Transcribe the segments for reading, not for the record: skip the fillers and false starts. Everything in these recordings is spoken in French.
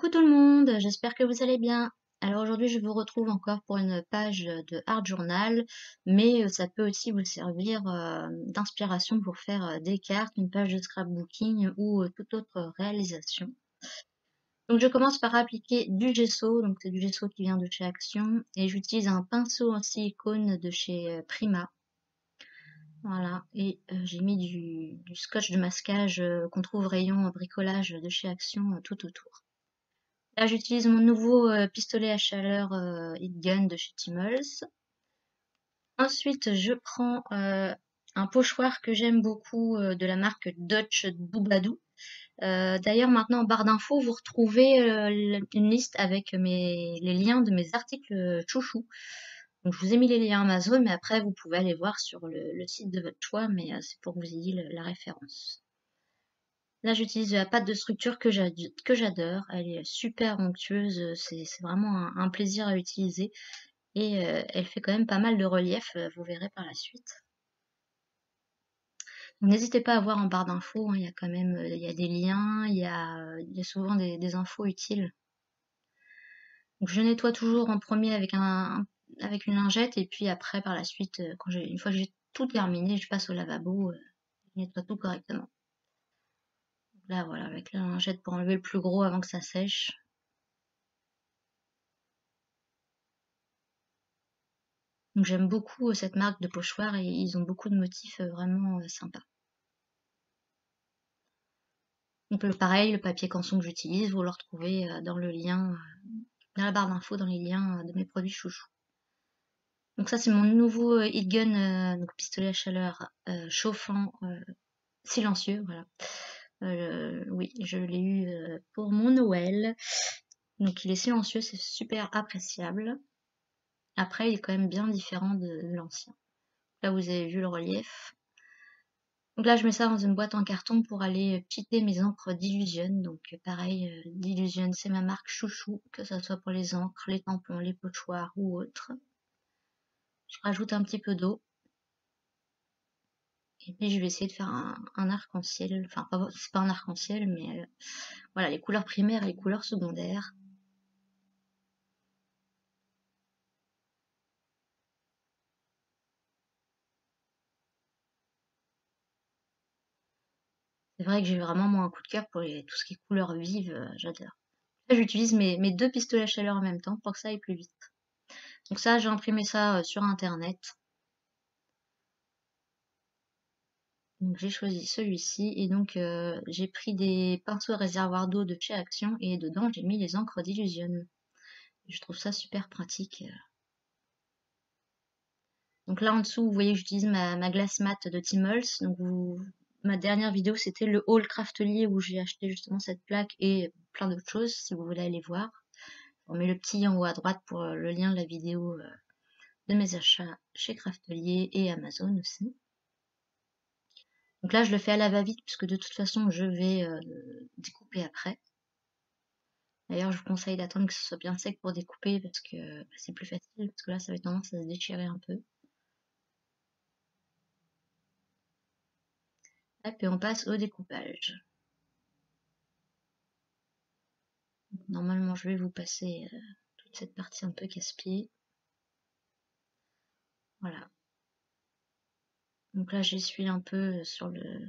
Coucou tout le monde, j'espère que vous allez bien. Alors aujourd'hui je vous retrouve encore pour une page de Art Journal, mais ça peut aussi vous servir d'inspiration pour faire des cartes, une page de scrapbooking ou toute autre réalisation. Donc je commence par appliquer du gesso, donc c'est du gesso qui vient de chez Action, et j'utilise un pinceau en silicone de chez Prima. Voilà, et j'ai mis du scotch de masquage qu'on trouve rayon bricolage de chez Action tout autour. Là, j'utilise mon nouveau pistolet à chaleur Heat Gun de chez Timmels. Ensuite, je prends un pochoir que j'aime beaucoup de la marque Dutch Doobadoo. D'ailleurs, maintenant en barre d'infos, vous retrouvez une liste avec les liens de mes articles chouchou. Donc, je vous ai mis les liens Amazon, mais après, vous pouvez aller voir sur le site de votre choix, mais c'est pour que vous ayez la référence. Là, j'utilise la pâte de structure que j'adore. Elle est super onctueuse. C'est vraiment un plaisir à utiliser. Et elle fait quand même pas mal de relief. Vous verrez par la suite. N'hésitez pas à voir en barre d'infos. Il y a quand même il y a des liens. Il y a souvent des infos utiles. Donc, je nettoie toujours en premier avec avec une lingette. Et puis après, par la suite, une fois que j'ai tout terminé, je passe au lavabo. Je nettoie tout correctement. Là, voilà, avec la lingette pour enlever le plus gros avant que ça sèche. Donc j'aime beaucoup cette marque de pochoirs et ils ont beaucoup de motifs vraiment sympas. Donc pareil, le papier canson que j'utilise, vous le retrouvez dans le lien, dans la barre d'infos, dans les liens de mes produits chouchous. Donc ça c'est mon nouveau Heat Gun, donc pistolet à chaleur chauffant, silencieux, voilà. Oui, je l'ai eu pour mon Noël. Donc il est silencieux, c'est super appréciable. Après, il est quand même bien différent de l'ancien. Là, vous avez vu le relief. Donc là, je mets ça dans une boîte en carton pour aller cheater mes encres d'Illusion. Donc pareil, d'Illusion, c'est ma marque chouchou, que ce soit pour les encres, les tampons, les pochoirs ou autres. Je rajoute un petit peu d'eau. Et puis je vais essayer de faire un arc-en-ciel. Enfin, c'est pas un arc-en-ciel, mais voilà, les couleurs primaires et les couleurs secondaires. C'est vrai que j'ai vraiment moi un coup de cœur pour tout ce qui est couleurs vives, j'adore. Là, j'utilise mes deux pistolets à chaleur en même temps pour que ça aille plus vite. Donc ça, j'ai imprimé ça sur internet. Donc j'ai choisi celui-ci et donc j'ai pris des pinceaux à réservoir d'eau de chez Action et dedans j'ai mis les encres d'Illusion. Je trouve ça super pratique. Donc là en dessous vous voyez que j'utilise ma glace mat de Timmels. Donc ma dernière vidéo c'était le haul Craftelier où j'ai acheté justement cette plaque et plein d'autres choses si vous voulez aller voir. On met le petit en haut à droite pour le lien de la vidéo de mes achats chez Craftelier et Amazon aussi. Donc là je le fais à la va-vite puisque de toute façon je vais découper après. D'ailleurs, je vous conseille d'attendre que ce soit bien sec pour découper parce que c'est plus facile, parce que là, ça avait tendance à se déchirer un peu. Hop, et on passe au découpage. Normalement, je vais vous passer toute cette partie un peu casse-pied. Voilà. Donc là, j'essuie un peu sur le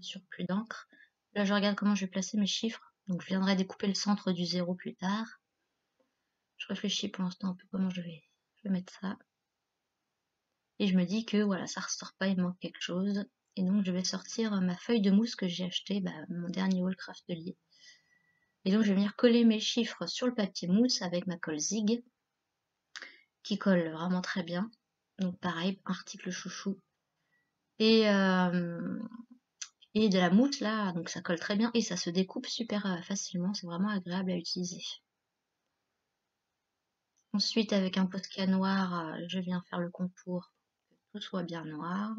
surplus d'encre. Là, je regarde comment je vais placer mes chiffres. Donc, je viendrai découper le centre du 0 plus tard. Je réfléchis pour l'instant un peu comment je vais mettre ça. Et je me dis que voilà, ça ressort pas, il manque quelque chose. Et donc, je vais sortir ma feuille de mousse que j'ai acheté, mon dernier haul Craftelier. Et donc, je vais venir coller mes chiffres sur le papier mousse avec ma colle Zig, qui colle vraiment très bien. Donc, pareil, article chouchou. Et de la mousse, là, donc ça colle très bien et ça se découpe super facilement. C'est vraiment agréable à utiliser. Ensuite, avec un Posca noir, je viens faire le contour pour que tout soit bien noir.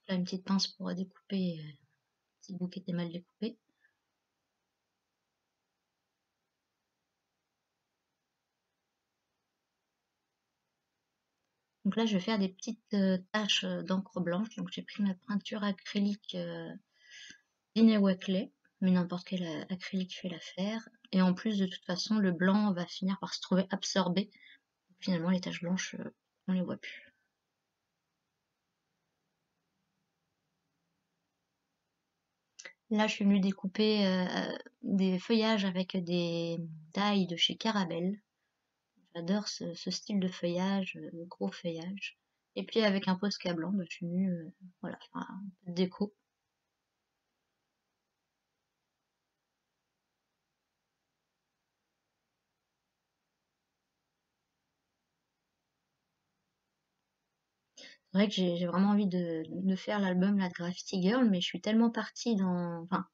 Là, une petite pince pour découper si le bout qui était mal découpé. Donc là, je vais faire des petites taches d'encre blanche. Donc j'ai pris ma peinture acrylique Linney Wackley, mais n'importe quel acrylique fait l'affaire. Et en plus, de toute façon, le blanc va finir par se trouver absorbé. Finalement, les taches blanches, on les voit plus. Là, je suis venue découper des feuillages avec des tailles de chez Carabelle. J'adore ce style de feuillage, gros feuillage. Et puis avec un Posca blanc, bah, je suis venue voilà, faire un peu de déco. C'est vrai que j'ai vraiment envie de faire l'album là, de Graffiti Girl, mais je suis tellement partie dans... Enfin,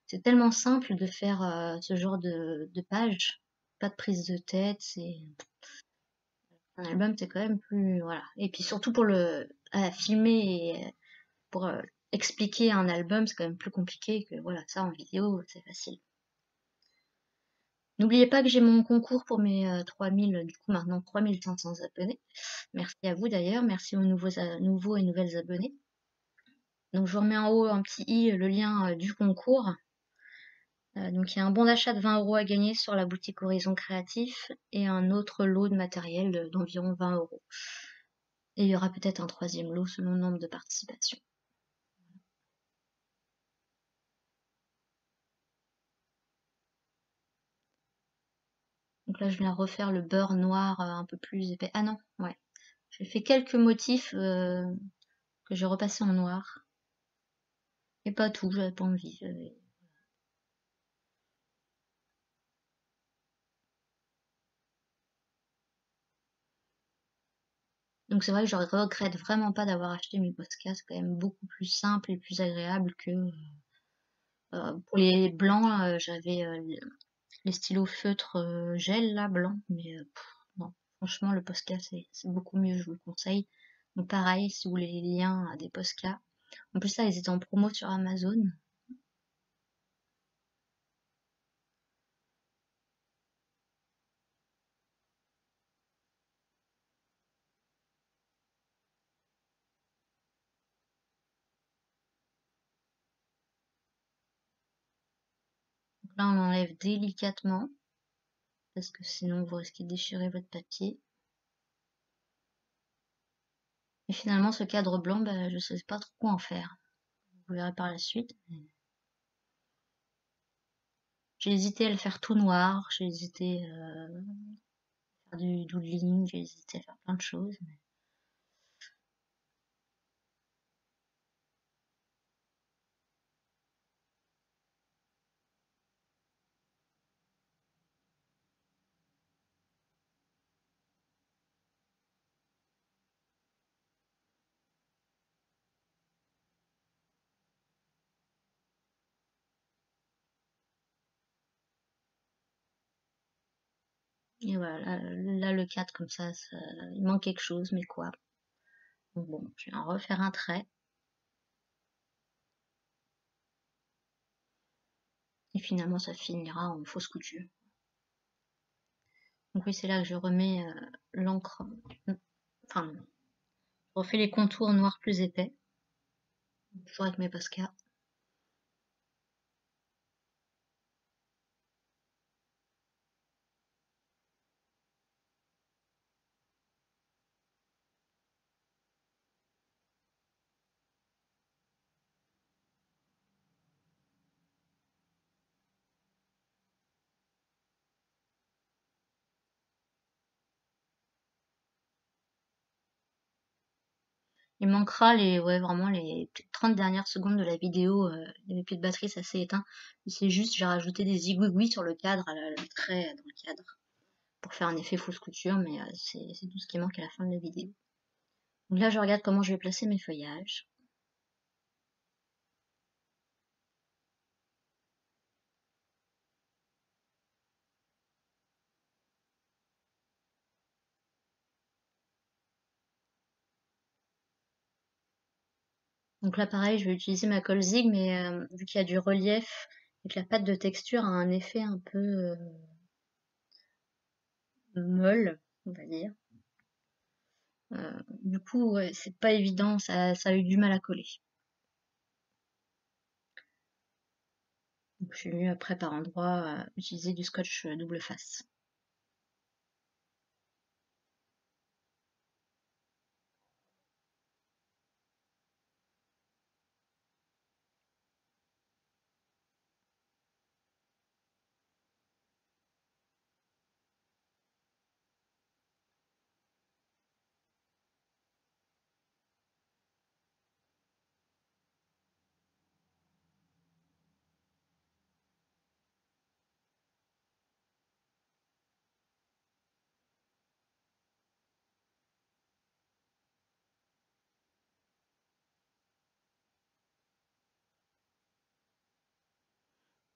c'est tellement simple de faire ce genre de page. Pas de prise de tête, c'est... Un album, c'est quand même plus... Voilà. Et puis surtout pour le filmer et pour expliquer un album, c'est quand même plus compliqué que voilà, ça en vidéo, c'est facile. N'oubliez pas que j'ai mon concours pour mes 3000, du coup maintenant 3500 abonnés. Merci à vous d'ailleurs, merci aux nouveaux et nouvelles abonnés. Donc je vous remets en haut un petit i, le lien du concours. Donc il y a un bon d'achat de 20 € à gagner sur la boutique Horizon Créatif et un autre lot de matériel d'environ 20 €. Et il y aura peut-être un troisième lot selon le nombre de participations. Donc là je viens refaire le beurre noir un peu plus épais. Ah non, ouais. J'ai fait quelques motifs que j'ai repassé en noir. Et pas tout, j'avais pas envie. Donc c'est vrai que je regrette vraiment pas d'avoir acheté mes Posca, c'est quand même beaucoup plus simple et plus agréable que pour les blancs, j'avais les stylos feutres gel là, blanc, mais non, franchement le Posca c'est beaucoup mieux, je vous le conseille. Donc pareil, si vous voulez les liens à des Posca. En plus là, ils étaient en promo sur Amazon. Donc là, on enlève délicatement, parce que sinon vous risquez de déchirer votre papier. Et finalement, ce cadre blanc, bah, je sais pas trop quoi en faire. Vous verrez par la suite. J'ai hésité à le faire tout noir, j'ai hésité à faire du doodling, j'ai hésité à faire plein de choses. Et voilà, là le cadre comme ça, il manque quelque chose, mais quoi? Donc bon, je vais en refaire un trait. Et finalement, ça finira en fausse couture. Donc oui, c'est là que je remets l'encre. Enfin, je refais les contours noirs plus épais. Toujours avec mes Posca. Il manquera ouais, vraiment les 30 dernières secondes de la vidéo. Il n'y avait plus de batterie, ça s'est éteint. C'est juste, j'ai rajouté des zigouigouis sur le cadre, le trait dans le cadre, pour faire un effet fausse couture, mais c'est tout ce qui manque à la fin de la vidéo. Donc là, je regarde comment je vais placer mes feuillages. Donc là, pareil, je vais utiliser ma colle zig, mais vu qu'il y a du relief et que la pâte de texture a un effet un peu molle, on va dire. Du coup, ouais, c'est pas évident, ça a eu du mal à coller. Donc je suis venue après par endroits utiliser du scotch double face.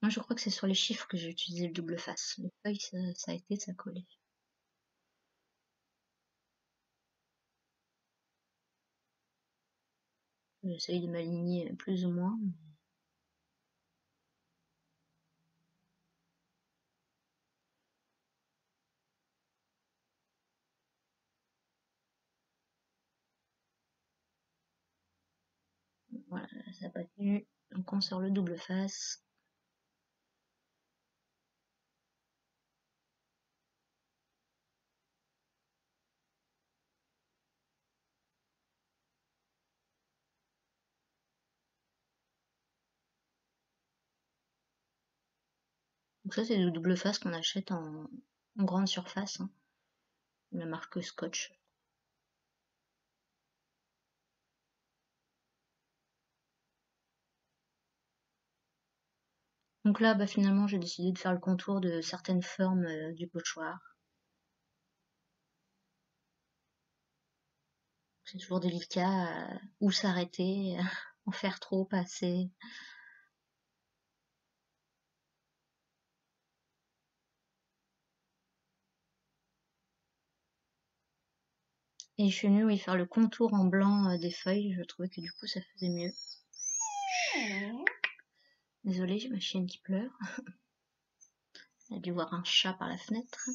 Moi je crois que c'est sur les chiffres que j'ai utilisé le double face. Les feuilles, ça a été, ça collait. J'essaye de m'aligner plus ou moins. Voilà, ça n'a pas tenu. Donc on sort le double face. Donc ça c'est le double face qu'on achète en grande surface, hein. La marque Scotch. Donc là, bah, finalement, j'ai décidé de faire le contour de certaines formes du pochoir. C'est toujours délicat où s'arrêter, en faire trop, pas assez. Et je suis venue, oui, faire le contour en blanc des feuilles. Je trouvais que du coup, ça faisait mieux. Désolée, j'ai ma chienne qui pleure. Elle a dû voir un chat par la fenêtre.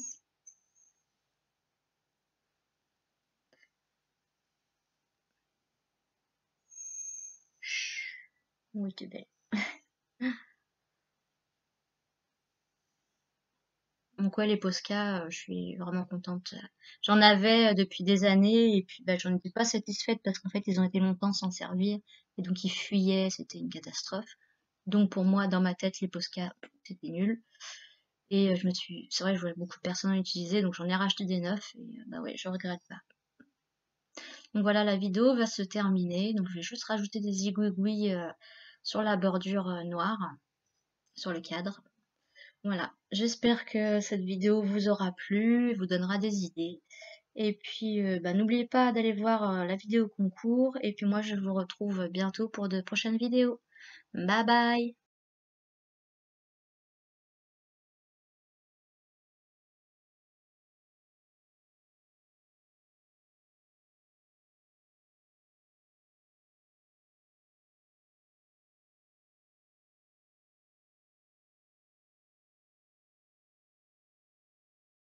Oui, t'es belle. Donc ouais, les Posca, je suis vraiment contente. J'en avais depuis des années et puis bah, j'en étais pas satisfaite parce qu'en fait, ils ont été longtemps sans servir et donc ils fuyaient, c'était une catastrophe. Donc pour moi, dans ma tête, les Posca, c'était nul. Et c'est vrai, je voyais beaucoup de personnes en utiliser, donc j'en ai racheté des neufs et bah ouais, je regrette pas. Donc voilà, la vidéo va se terminer. Donc je vais juste rajouter des igouigouis sur la bordure noire, sur le cadre. Voilà, j'espère que cette vidéo vous aura plu, vous donnera des idées. Et puis, bah, n'oubliez pas d'aller voir la vidéo concours. Et puis moi, je vous retrouve bientôt pour de prochaines vidéos. Bye bye!